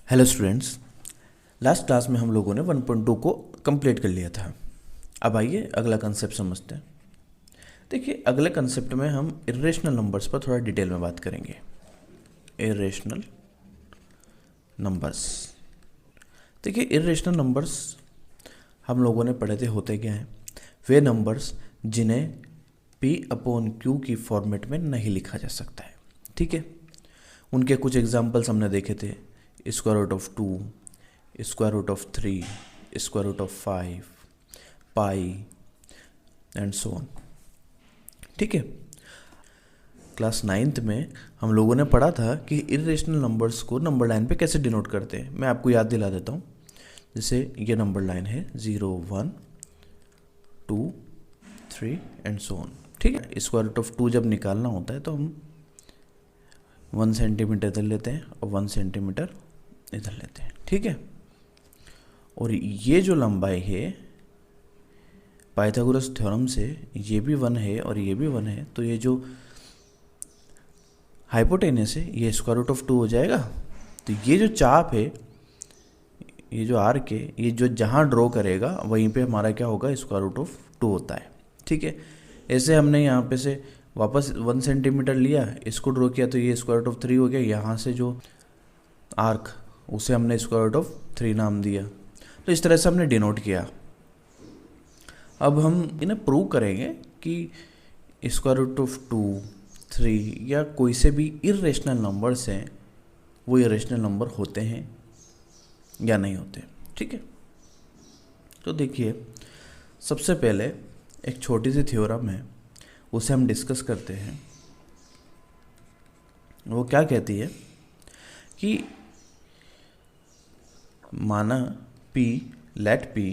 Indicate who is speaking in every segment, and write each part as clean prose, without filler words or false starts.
Speaker 1: Hello students. Last class में हम लोगों ने 1.2 को कंप्लीट कर लिया था। अब आइए अगला कंसेप्ट समझते हैं। देखिए, अगले कंसेप्ट में हम इरेशनल नंबर्स पर थोड़ा डिटेल में बात करेंगे। Irrational numbers. देखिए, इरेशनल नंबर्स हम लोगों ने पढ़े थे होते क्या हैं। वे नंबर्स जिन्हें P/Q की फॉर्मेट में नहीं लिखा जा सकता है। ठीक है, उनके कुछ एग्जाम्पल्स हमने देखे थे। Square root of 2, square root of 3, square root of 5, pi and so on. ठीक है, क्लास 9th में हम लोगों ने पढ़ा था कि इरेशनल नंबर्स को नंबर लाइन पे कैसे डिनोट करते हैं। मैं आपको याद दिला देता हूँ। जैसे ये नंबर लाइन है 0, 1, 2, 3 एंड सो ऑन। ठीक है, स्क्वायर रूट ऑफ 2 जब निकालना होता है तो हम 1 सेंटीमीटर इधर लेते हैं और 1 सेंटीमीटर इधर लेते हैं। ठीक है, और ये जो लंबाई है पाइथागोरस थ्योरम से ये भी 1 है और ये भी 1 है, तो ये जो हाइपोटेनस है ये स्क्वायर रूट ऑफ 2 हो जाएगा। तो ये जो चाप है, ये जो आर्क है, ये जो जहाँ ड्रॉ करेगा वहीं पे हमारा क्या होगा, स्क्वायर रूट ऑफ 2 होता है। ठीक है, ऐसे हमने यहाँ पे से वापस 1 सेंटीमीटर लिया, इसको ड्रॉ किया तो ये स्क्वायर रूट ऑफ 3 हो गया। यहाँ से जो आर्क उसे हमने स्क्वायर रूट ऑफ 3 नाम दिया। तो इस तरह से हमने डिनोट किया। अब हम इन्हें प्रूव करेंगे कि स्क्वायर रूट ऑफ 2, 3 या कोई से भी इरेशनल नंबर्स हैं वो इरेशनल नंबर होते हैं या नहीं होते। ठीक है, तो देखिए, सबसे पहले एक छोटी सी थ्योरम है, उसे हम डिस्कस करते हैं। वो क्या कहती है कि माना P, let P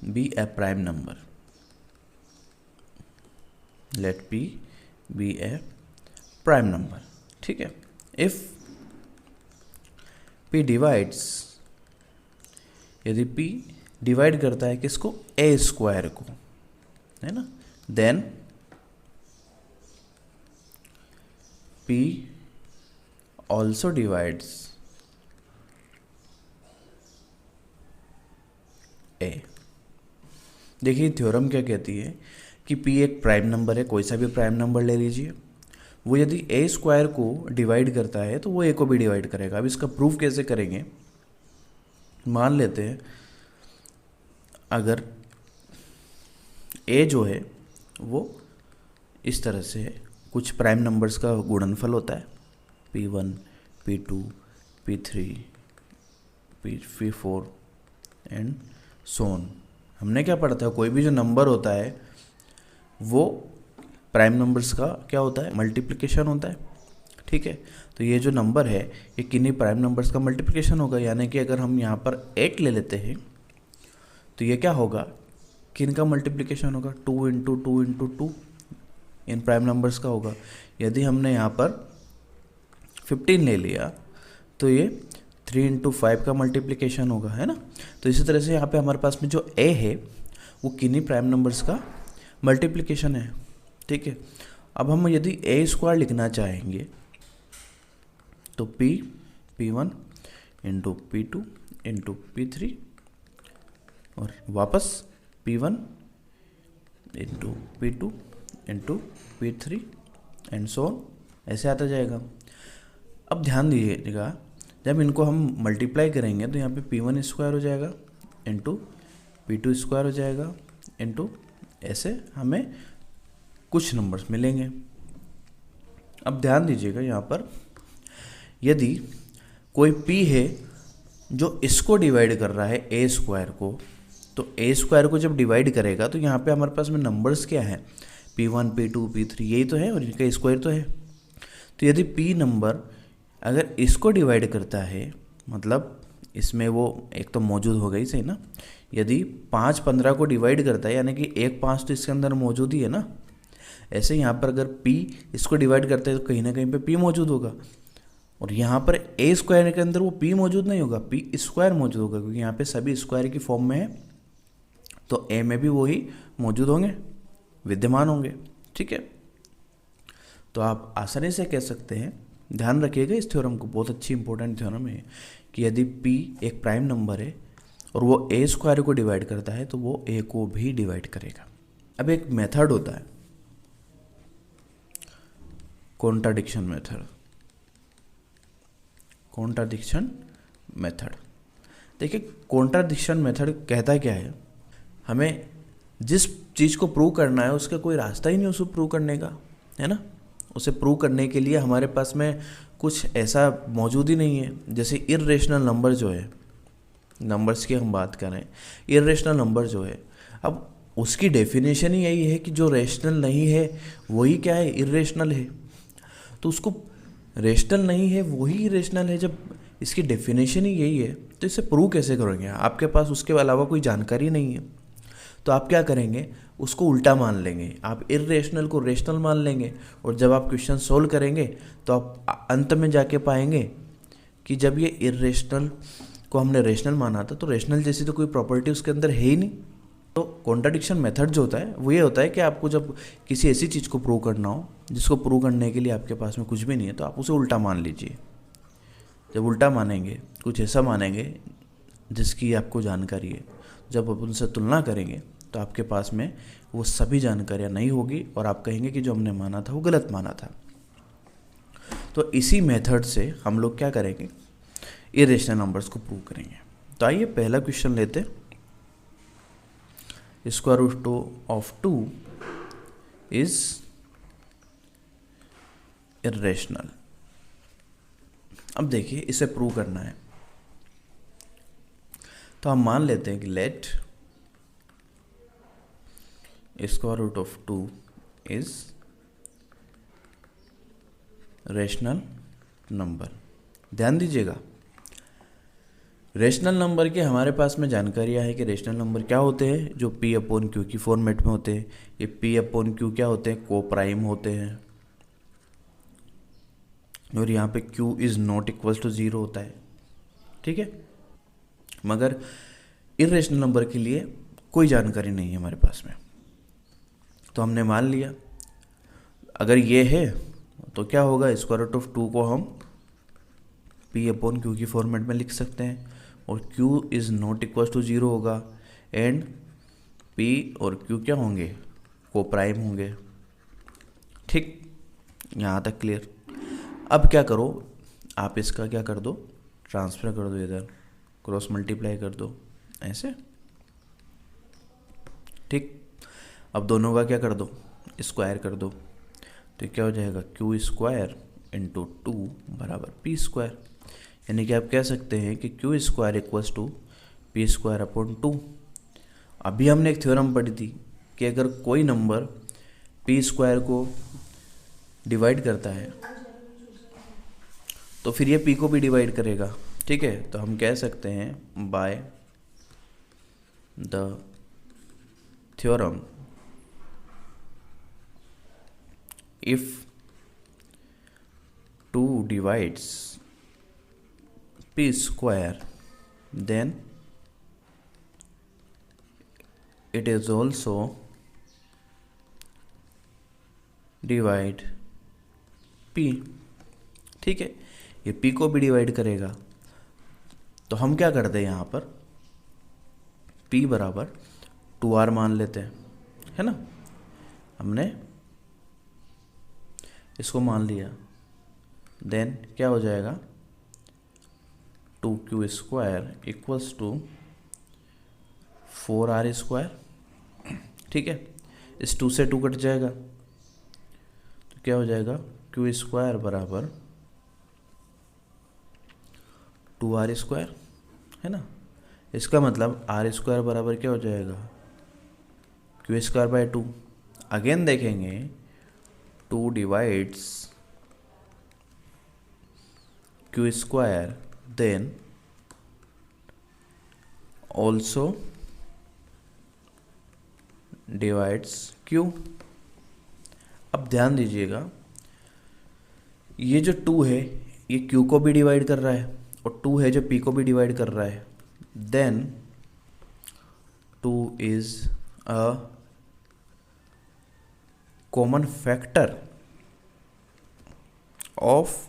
Speaker 1: be a prime number. Let P be a prime number. ठीक है, if P divides, यदि P डिवाइड करता है किसको, a स्क्वायर को, है ना, then P also divides a। देखिए, थ्योरम क्या कहती है कि P एक प्राइम नंबर है, कोई सा भी प्राइम नंबर ले लीजिए, वो यदि a स्क्वायर को डिवाइड करता है तो वो a को भी डिवाइड करेगा। अब इसका प्रूफ कैसे करेंगे, मान लेते हैं अगर a जो है वो इस तरह से कुछ प्राइम नंबर्स का गुणनफल होता है, P1, P2, P3, P4 and सोन। हमने क्या पढ़ा था, कोई भी जो नंबर होता है वो प्राइम नंबर्स का क्या होता है, मल्टीप्लिकेशन होता है। ठीक है, तो ये जो नंबर है ये किन्हीं प्राइम नंबर्स का मल्टीप्लिकेशन होगा। यानी कि अगर हम यहाँ पर 8 ले लेते हैं तो ये क्या होगा, किन का मल्टीप्लिकेशन होगा, 2 इंटू 2 इंटू 2 इन प्राइम नंबर्स का होगा। यदि हमने यहाँ पर 15 ले लिया तो ये 3 इंटू 5 का मल्टीप्लिकेशन होगा, है ना। तो इसी तरह से यहाँ पे हमारे पास में जो a है वो किन्हीं प्राइम नंबर्स का मल्टीप्लिकेशन है। ठीक है, अब हम यदि a स्क्वायर लिखना चाहेंगे तो P1 into P2 into P3 और वापस P1 into P2 into P3 and so on, ऐसे आता जाएगा। अब ध्यान दीजिएगा, जब इनको हम मल्टीप्लाई करेंगे तो यहाँ पे P1 स्क्वायर हो जाएगा इंटू P2 स्क्वायर हो जाएगा इंटू, ऐसे हमें कुछ नंबर्स मिलेंगे। अब ध्यान दीजिएगा, यहाँ पर यदि कोई P है जो इसको डिवाइड कर रहा है a स्क्वायर को, तो a स्क्वायर को जब डिवाइड करेगा तो यहाँ पे हमारे पास में नंबर्स क्या है, P1, P2, P3 यही तो है और इनका स्क्वायर तो है। तो यदि P नंबर अगर इसको डिवाइड करता है, मतलब इसमें वो एक तो मौजूद हो गई, सही ना। यदि 5 15 को डिवाइड करता है यानी कि 1 5 तो इसके अंदर मौजूद ही है ना। ऐसे यहाँ पर अगर P इसको डिवाइड करता है तो कहीं ना कहीं पे P मौजूद होगा, और यहाँ पर a स्क्वायर के अंदर वो P मौजूद नहीं होगा, P स्क्वायर मौजूद होगा, क्योंकि यहाँ पे सभी स्क्वायर की फॉर्म में है तो a में भी वही मौजूद होंगे, विद्यमान होंगे। ठीक है, तो आप आसानी से कह सकते हैं, ध्यान रखिएगा इस थ्योरम को, बहुत अच्छी इंपॉर्टेंट थ्योरम है कि यदि p एक प्राइम नंबर है और वो a स्क्वायर को डिवाइड करता है तो वो a को भी डिवाइड करेगा। अब एक मेथड होता है कॉन्ट्राडिक्शन मेथड। कॉन्ट्राडिक्शन मेथड, देखिए कॉन्ट्राडिक्शन मेथड कहता क्या है, हमें जिस चीज़ को प्रूव करना है उसका कोई रास्ता ही नहीं उसे प्रूव करने का, है ना। उसे प्रूव करने के लिए हमारे पास में कुछ ऐसा मौजूद ही नहीं है। जैसे इर्रेशनल नंबर जो है, नंबर्स की हम बात करें, इर्रेशनल नंबर जो है, अब उसकी डेफिनेशन ही यही है कि जो रेशनल नहीं है वही क्या है, इर्रेशनल है। तो उसको रेशनल नहीं है वही रेशनल है, जब इसकी डेफिनेशन ही यही है तो इसे प्रूव कैसे करोगे? आपके पास उसके अलावा कोई जानकारी नहीं है। तो आप क्या करेंगे, उसको उल्टा मान लेंगे, आप इर्रेशनल को रेशनल मान लेंगे और जब आप क्वेश्चन सोल्व करेंगे तो आप अंत में जाके पाएंगे कि जब ये इर्रेशनल को हमने रेशनल माना था तो रेशनल जैसी तो कोई प्रॉपर्टी उसके अंदर है ही नहीं। तो कॉन्ट्राडिक्शन मेथड जो होता है वो ये होता है कि आपको जब किसी ऐसी चीज़ को प्रूव करना हो जिसको प्रूव करने के लिए आपके पास में कुछ भी नहीं है तो आप उसे उल्टा मान लीजिए। जब उल्टा मानेंगे, कुछ ऐसा मानेंगे जिसकी आपको जानकारी है, जब आप उनसे तुलना करेंगे तो आपके पास में वो सभी जानकारियाँ नहीं होगी और आप कहेंगे कि जो हमने माना था वो गलत माना था। तो इसी मेथड से हम लोग क्या करेंगे, इरेशनल नंबर्स को प्रूव करेंगे। तो आइए पहला क्वेश्चन लेते, square root of 2 is irrational. अब देखिए इसे प्रूव करना है तो हम मान लेते हैं कि let square root of 2 is rational number. ध्यान दीजिएगा, रेशनल नंबर के हमारे पास में जानकारियाँ है कि रेशनल नंबर क्या होते हैं, जो p अपॉन क्यू की फॉर्मेट में होते हैं। ये p अपॉन क्यू क्या होते हैं, को प्राइम होते हैं और यहाँ पे q is not equal to 0 होता है, ठीक है। मगर इर्रेशनल नंबर के लिए कोई जानकारी नहीं है हमारे पास में, तो हमने मान लिया अगर ये है तो क्या होगा, स्क्वायर रूट ऑफ 2 को हम p अपॉन क्यू की फॉर्मेट में लिख सकते हैं और q is not equal to 0 होगा एंड p और q क्या होंगे, को प्राइम होंगे। ठीक, यहाँ तक क्लियर। अब क्या करो, आप इसका क्या कर दो, ट्रांसफर कर दो, इधर क्रॉस मल्टीप्लाई कर दो ऐसे। ठीक, अब दोनों का क्या कर दो, स्क्वायर कर दो, तो क्या हो जाएगा, क्यू स्क्वायर इंटू 2 बराबर पी स्क्वायर। यानी कि आप कह सकते हैं कि Q square equals to P square upon 2। अभी हमने एक थ्योरम पढ़ी थी कि अगर कोई नंबर पी स्क्वायर को डिवाइड करता है तो फिर ये पी को भी डिवाइड करेगा, ठीक है। तो हम कह सकते हैं by the theorem if 2 divides p square then it is also divide p, ठीक है। ये p को भी डिवाइड करेगा, तो हम क्या करते हैं यहाँ पर p बराबर 2r मान लेते हैं, है ना। हमने इसको मान लिया, देन क्या हो जाएगा, 2q square equals to 4r square, ठीक है। इस 2 से 2 कट जाएगा तो क्या हो जाएगा, q स्क्वायर बराबर 2r स्क्वायर, है ना। इसका मतलब r स्क्वायर बराबर क्या हो जाएगा, q स्क्वायर बाय 2। अगेन देखेंगे 2 divides q square then also divides q। अब ध्यान दीजिएगा, ये जो 2 है ये q को भी डिवाइड कर रहा है और 2 है जो p को भी डिवाइड कर रहा है, then 2 is a common factor of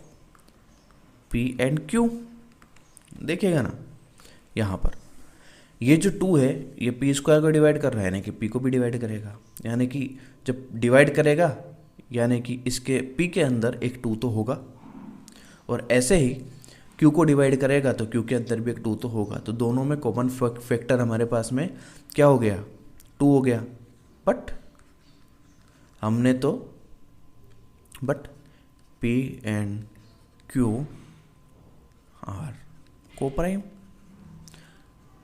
Speaker 1: p and q। देखिएगा ना यहाँ पर ये जो 2 है ये पी स्क्वायर को डिवाइड कर रहा है, यानी कि पी को भी डिवाइड करेगा, यानी कि जब डिवाइड करेगा यानी कि इसके पी के अंदर एक 2 तो होगा, और ऐसे ही क्यू को डिवाइड करेगा तो क्यू के अंदर भी एक 2 तो होगा। तो दोनों में कॉमन फैक्टर हमारे पास में क्या हो गया, 2 हो गया। बट हमने तो P and Q R coprime.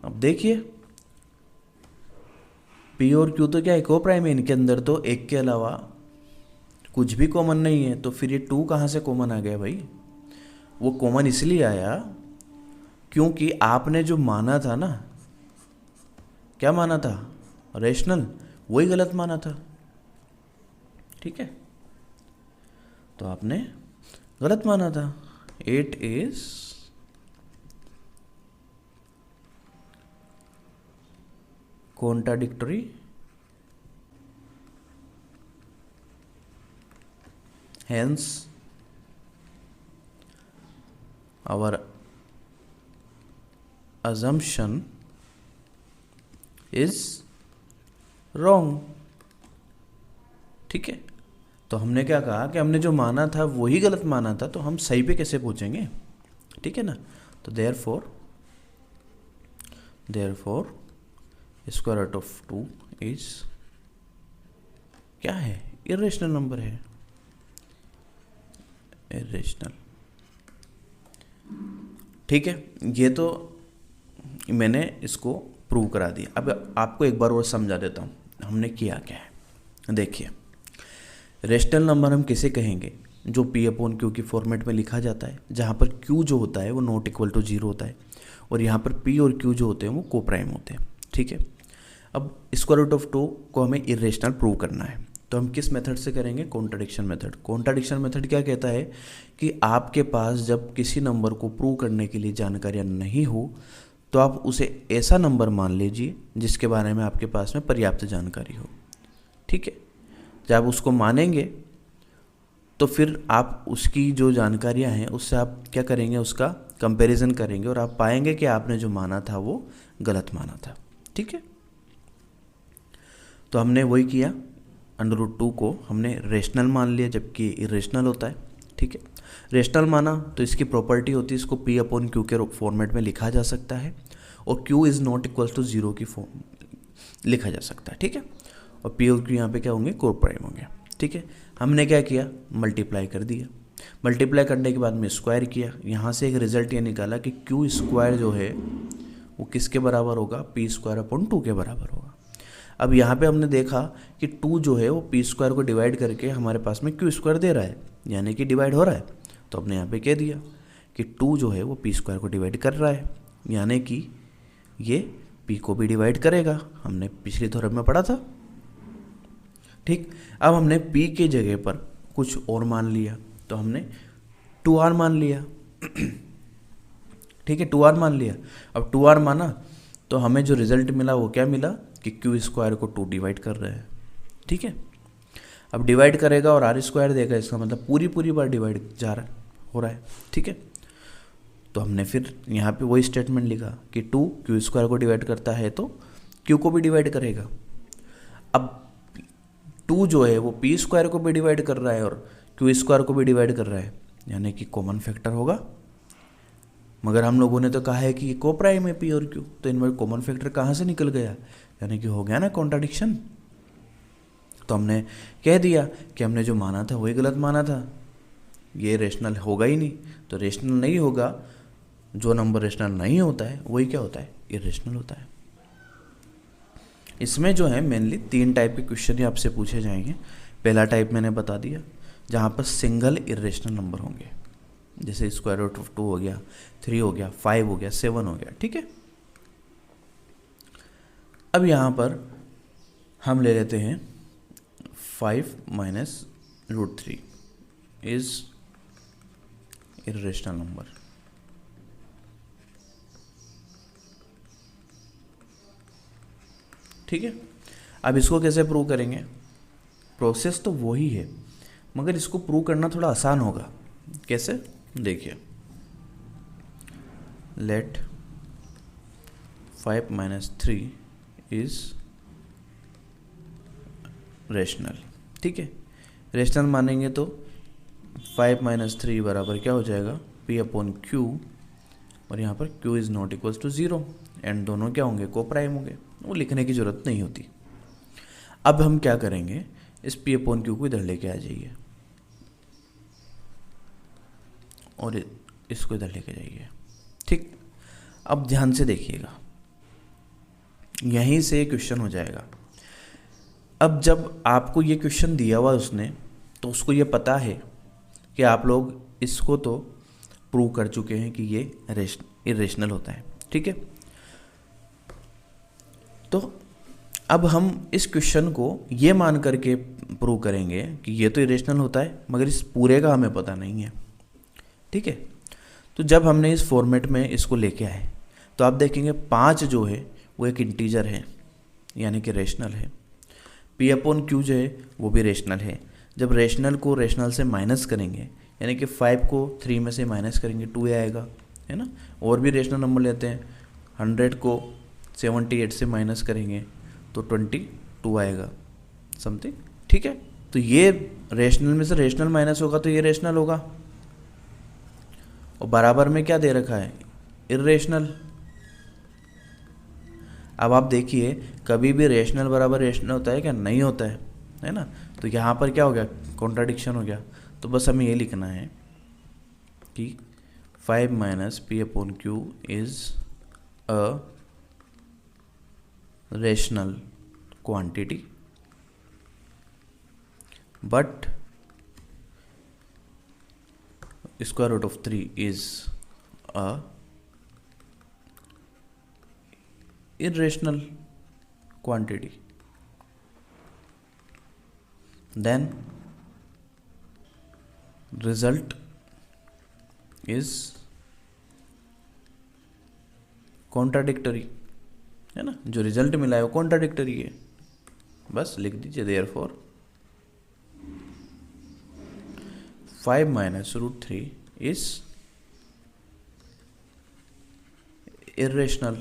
Speaker 1: अब देखिए पी और क्यू तो क्या है, कोप्राइम है, इनके अंदर तो एक के अलावा कुछ भी कॉमन नहीं है। तो फिर ये 2 कहाँ से कॉमन आ गया भाई? वो कॉमन इसलिए आया क्योंकि आपने जो माना था ना, क्या माना था, रेशनल, वही गलत माना था। ठीक है, तो आपने गलत माना था। It is contradictory hence our assumption is wrong। ठीक है, तो हमने क्या कहा कि हमने जो माना था वही गलत माना था, तो हम सही पे कैसे पहुंचेंगे? ठीक है ना, तो therefore square root of 2 is क्या है, इरेशनल नंबर है, इरेशनल। ठीक है, ये तो मैंने इसको प्रूव करा दिया। अब आपको एक बार और समझा देता हूँ हमने किया क्या है। देखिए रेशनल नंबर हम किसे कहेंगे, जो पी अपॉन क्यू की फॉर्मेट में लिखा जाता है, जहाँ पर क्यू जो होता है वो नॉट इक्वल टू 0 होता है, और यहाँ पर पी और क्यू जो होते हैं वो कोप्राइम होते हैं। ठीक है, अब स्क्वायर रूट ऑफ 2 को हमें इरेशनल प्रूव करना है, तो हम किस मेथड से करेंगे? Contradiction method. कॉन्ट्राडिक्शन मेथड क्या कहता है कि आपके पास जब किसी नंबर को प्रूव करने के लिए जानकारियाँ नहीं हो तो आप उसे ऐसा नंबर मान लीजिए जिसके बारे में आपके पास में पर्याप्त जानकारी हो। ठीक है, जब आप उसको मानेंगे तो फिर आप उसकी जो जानकारियाँ हैं उससे आप क्या करेंगे, उसका कंपैरिजन करेंगे, और आप पाएंगे कि आपने जो माना था वो गलत माना था। ठीक है, तो हमने वही किया, √2 को हमने रेशनल मान लिया जबकि इरेशनल होता है। ठीक है, रेशनल माना तो इसकी प्रॉपर्टी होती है, इसको पी अपॉन क्यू के फॉर्मेट में लिखा जा सकता है, और Q is not equal to 0 की फॉर्म लिखा जा सकता है। ठीक है, और पी और क्यू यहाँ पे क्या होंगे, कोप्राइम होंगे। ठीक है, हमने क्या किया, मल्टीप्लाई कर दिया। मल्टीप्लाई करने के बाद में स्क्वायर किया, यहाँ से एक रिजल्ट ये निकाला कि क्यू स्क्वायर जो है वो किसके बराबर होगा, पी स्क्वायर अपॉन 2 के बराबर होगा। अब यहाँ पे हमने देखा कि 2 जो है वो पी स्क्वायर को डिवाइड करके हमारे पास में क्यू स्क्वायर दे रहा है, यानी कि डिवाइड हो रहा है। तो हमने यहाँ पे कह दिया कि 2 जो है वो पी स्क्वायर को डिवाइड कर रहा है, यानी कि ये पी को भी डिवाइड करेगा, हमने पिछली थ्योरम में पढ़ा था। ठीक, अब हमने पी के जगह पर कुछ और मान लिया, तो हमने 2r मान लिया। ठीक है, 2r मान लिया। अब 2r माना तो हमें जो रिजल्ट मिला वो क्या मिला कि क्यू स्क्वायर को 2 डिवाइड कर रहे हैं। ठीक है, अब डिवाइड करेगा और आर स्क्वायर देगा, इसका मतलब पूरी बार डिवाइड हो रहा है। ठीक है, तो हमने फिर यहाँ पे वही स्टेटमेंट लिखा कि 2 क्यू स्क्वायर को डिवाइड करता है तो क्यू को भी डिवाइड करेगा। अब 2 जो है वो पी स्क्वायर को भी डिवाइड कर रहा है और क्यू स्क्वायर को भी डिवाइड कर रहा है, यानी कि कॉमन फैक्टर होगा। मगर हम लोगों ने तो कहा है कि कोप्राइम है पी और क्यू, तो इनमें कॉमन फैक्टर कहाँ से निकल गया, यानी कि हो गया ना कॉन्ट्राडिक्शन। तो हमने कह दिया कि हमने जो माना था वही गलत माना था, ये रेशनल होगा ही नहीं। तो रेशनल नहीं होगा, जो नंबर रेशनल नहीं होता है वही क्या होता है, इरेशनल होता है। इसमें जो है मेनली 3 टाइप के क्वेश्चन ही आपसे पूछे जाएंगे। पहला टाइप मैंने बता दिया, जहाँ पर सिंगल इरेशनल नंबर होंगे, जैसे स्क्वायर रूट ऑफ 2 हो गया, 3 हो गया, 5 हो गया, 7 हो गया। ठीक है, अब यहाँ पर हम ले लेते हैं 5 माइनस √3 इज इरेशनल नंबर। ठीक है, अब इसको कैसे प्रूव करेंगे? प्रोसेस तो वही है, मगर इसको प्रूव करना थोड़ा आसान होगा। कैसे? देखिए लेट 5 माइनस 3 इज रेशनल। ठीक है, रेशनल मानेंगे तो 5 माइनस 3 बराबर क्या हो जाएगा, P अपॉन Q, और यहाँ पर Q is not equals to 0, and दोनों क्या होंगे, को प्राइम होंगे, वो लिखने की ज़रूरत नहीं होती। अब हम क्या करेंगे, इस P अपॉन Q को इधर लेके आ जाइए और इसको इधर लेके जाइए। ठीक, अब ध्यान से देखिएगा, यहीं से क्वेश्चन हो जाएगा। अब जब आपको ये क्वेश्चन दिया हुआ उसने, तो उसको ये पता है कि आप लोग इसको तो प्रूव कर चुके हैं कि ये इरेशनल होता है। ठीक है, तो अब हम इस क्वेश्चन को ये मान करके प्रूव करेंगे कि ये तो इरेशनल होता है, मगर इस पूरे का हमें पता नहीं है। ठीक है, तो जब हमने इस फॉर्मेट में इसको लेके आए तो आप देखेंगे 5 जो है वो एक इंटीजर है, यानी कि रेशनल है। P अपॉन Q जो है वो भी रेशनल है। जब रेशनल को रेशनल से माइनस करेंगे, यानी कि 5 को 3 में से माइनस करेंगे 2 आएगा, है ना। और भी रेशनल नंबर लेते हैं, 100 को 78 से माइनस करेंगे तो 22 आएगा समथिंग। ठीक है, तो ये रेशनल में से रेशनल माइनस होगा तो ये रेशनल होगा, और बराबर में क्या दे रखा है, इर्रेशनल। अब आप देखिए, कभी भी रेशनल बराबर रेशनल होता है क्या, नहीं होता है ना। तो यहाँ पर क्या हो गया, कॉन्ट्राडिक्शन हो गया। तो बस हमें ये लिखना है कि 5 minus P upon Q is a rational quantity, but square root of 3 is a irrational quantity. Then result is contradictory, है ना। जो रिजल्ट मिला है वो कॉन्ट्राडिक्टरी है, बस लिख दीजिए therefore 5 minus root 3 is irrational।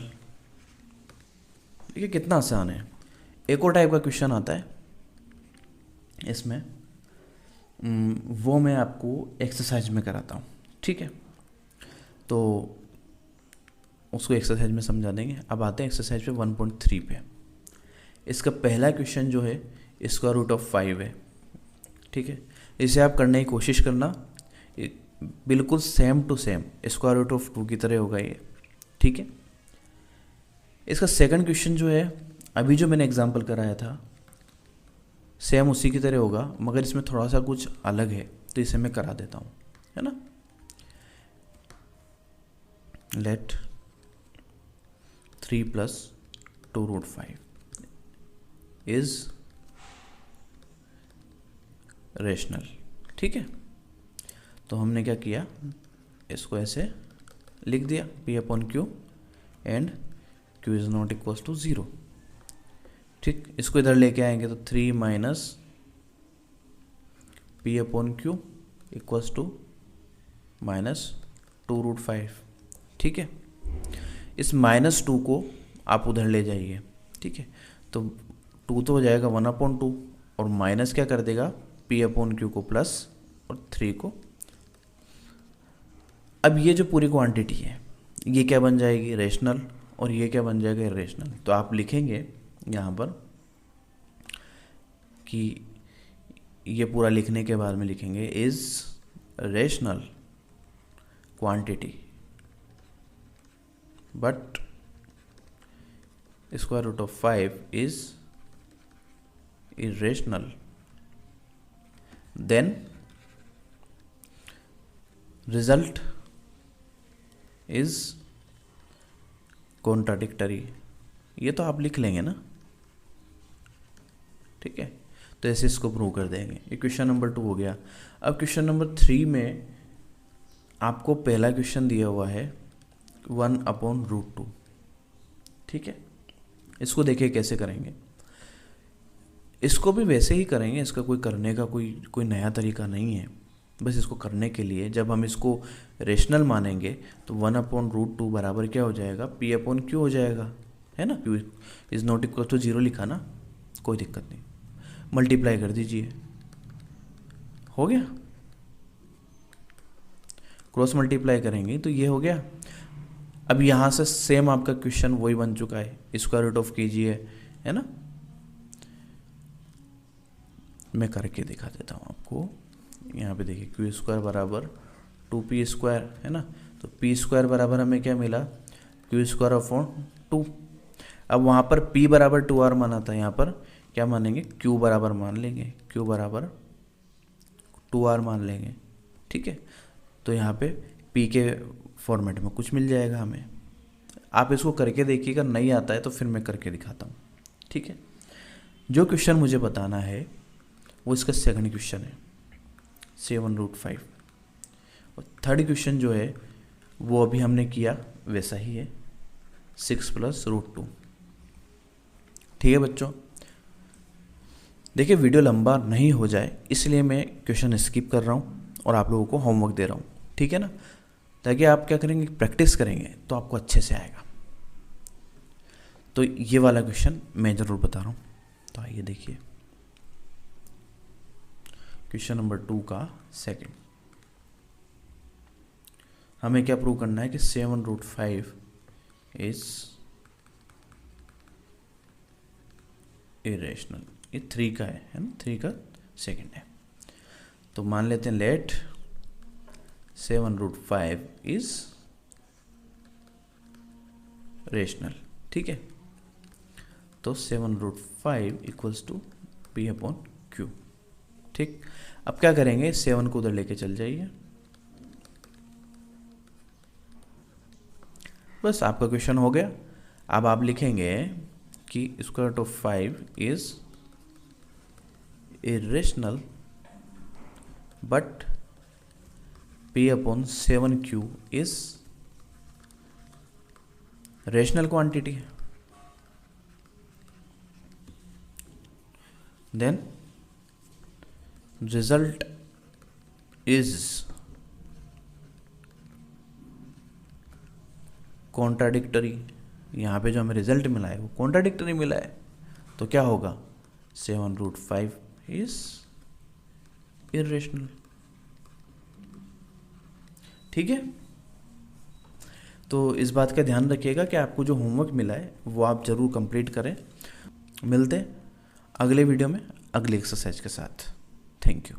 Speaker 1: देखिए कितना आसान है। एक और टाइप का क्वेश्चन आता है इसमें, वो मैं आपको एक्सरसाइज में कराता हूँ। ठीक है, तो उसको एक्सरसाइज में समझा देंगे। अब आते हैं एक्सरसाइज पे 1.3 पे। इसका पहला क्वेश्चन जो है स्क्वायर रूट ऑफ 5 है। ठीक है, इसे आप करने की कोशिश करना, बिल्कुल same to same square root of 2 की तरह होगा ये। ठीक है, इसका सेकंड क्वेश्चन जो है, अभी जो मैंने एग्जांपल कराया था सेम उसी की तरह होगा, मगर इसमें थोड़ा सा कुछ अलग है, तो इसे मैं करा देता हूँ, है ना। Let 3 plus 2 root 5 is rational. ठीक है, तो हमने क्या किया, इसको ऐसे लिख दिया P upon Q and Q is not equals to 0। ठीक, इसको इधर लेके आएंगे तो 3 minus P upon Q equals to minus 2 root 5। ठीक है, इस माइनस 2 को आप उधर ले जाइए। ठीक है, तो 2 तो हो जाएगा 1 अपॉन 2, और माइनस क्या कर देगा, P अपॉन Q को प्लस और 3 को। अब ये जो पूरी क्वांटिटी है ये क्या बन जाएगी, रेशनल, और ये क्या बन जाएगा, इरेशनल। तो आप लिखेंगे यहाँ पर कि ये पूरा लिखने के बाद में लिखेंगे is rational quantity but square root of 5 is irrational, then result is contradictory। ये तो आप लिख लेंगे ना। ठीक है, तो ऐसे इसको प्रूव कर देंगे। ये क्वेश्चन नंबर 2 हो गया। अब क्वेश्चन नंबर 3 में आपको पहला क्वेश्चन दिया हुआ है 1 अपॉन रूट 2। ठीक है, इसको देखिए कैसे करेंगे। इसको भी वैसे ही करेंगे, इसका कोई करने का कोई नया तरीका नहीं है। बस इसको करने के लिए जब हम इसको रेशनल मानेंगे तो 1/√2 बराबर क्या हो जाएगा, P/Q हो जाएगा, है ना। Q is not equal to 0 लिखा ना, कोई दिक्कत नहीं, मल्टीप्लाई कर दीजिए, हो गया। क्रॉस मल्टीप्लाई करेंगे तो ये हो गया। अब यहाँ से सेम आपका क्वेश्चन वही बन चुका है, स्क्वायर रूट ऑफ कीजिए, है ना। मैं करके दिखा देता हूँ आपको। यहाँ पे देखिए Q² बराबर 2P², है ना। तो P² बराबर हमें क्या मिला, Q²/2। अब वहाँ पर P बराबर 2R माना था, यहाँ पर क्या मानेंगे, Q बराबर मान लेंगे, Q बराबर 2R मान लेंगे, ठीक है। तो यहाँ पे P के फॉर्मेट में कुछ मिल जाएगा हमें। आप इसको करके देखिएगा, नहीं आता है तो फिर मैं करके दिखाता हूँ, ठीक है। जो क्वेश्चन मुझे बताना है वो इसका सेकंड क्वेश्चन है, 7√5। और थर्ड क्वेश्चन जो है वो अभी हमने किया वैसा ही है, 6+√2। ठीक है बच्चों, देखिए वीडियो लंबा नहीं हो जाए इसलिए मैं क्वेश्चन स्किप कर रहा हूँ और आप लोगों को होमवर्क दे रहा हूँ, ठीक है ना, ताकि आप क्या करेंगे, प्रैक्टिस करेंगे तो आपको अच्छे से आएगा। तो ये वाला क्वेश्चन मैं ज़रूर बता रहा हूँ। तो आइए देखिए क्वेश्चन नंबर 2 का सेकंड। हमें क्या प्रूव करना है कि 7√5 इज इरेशनल। ये 3 का है ना, 3 का सेकंड है। तो मान लेते हैं लेट 7√5 इज रेशनल, ठीक है। तो 7√5 इक्वल्स टू P/Q, ठीक। अब क्या करेंगे, 7 को उधर लेके चल जाइए, बस आपका क्वेश्चन हो गया। अब आप लिखेंगे कि √5 is irrational but P/7Q is rational quantity. Then result is contradictory. यहाँ पे जो हमें रिजल्ट मिला है वो कॉन्ट्राडिक्टरी मिला है, तो क्या होगा, 7√5 इज इरेशनल, ठीक है। तो इस बात का ध्यान रखिएगा कि आपको जो होमवर्क मिला है वो आप ज़रूर कंप्लीट करें। मिलते हैं अगले वीडियो में अगले एक्सरसाइज के साथ। Thank you.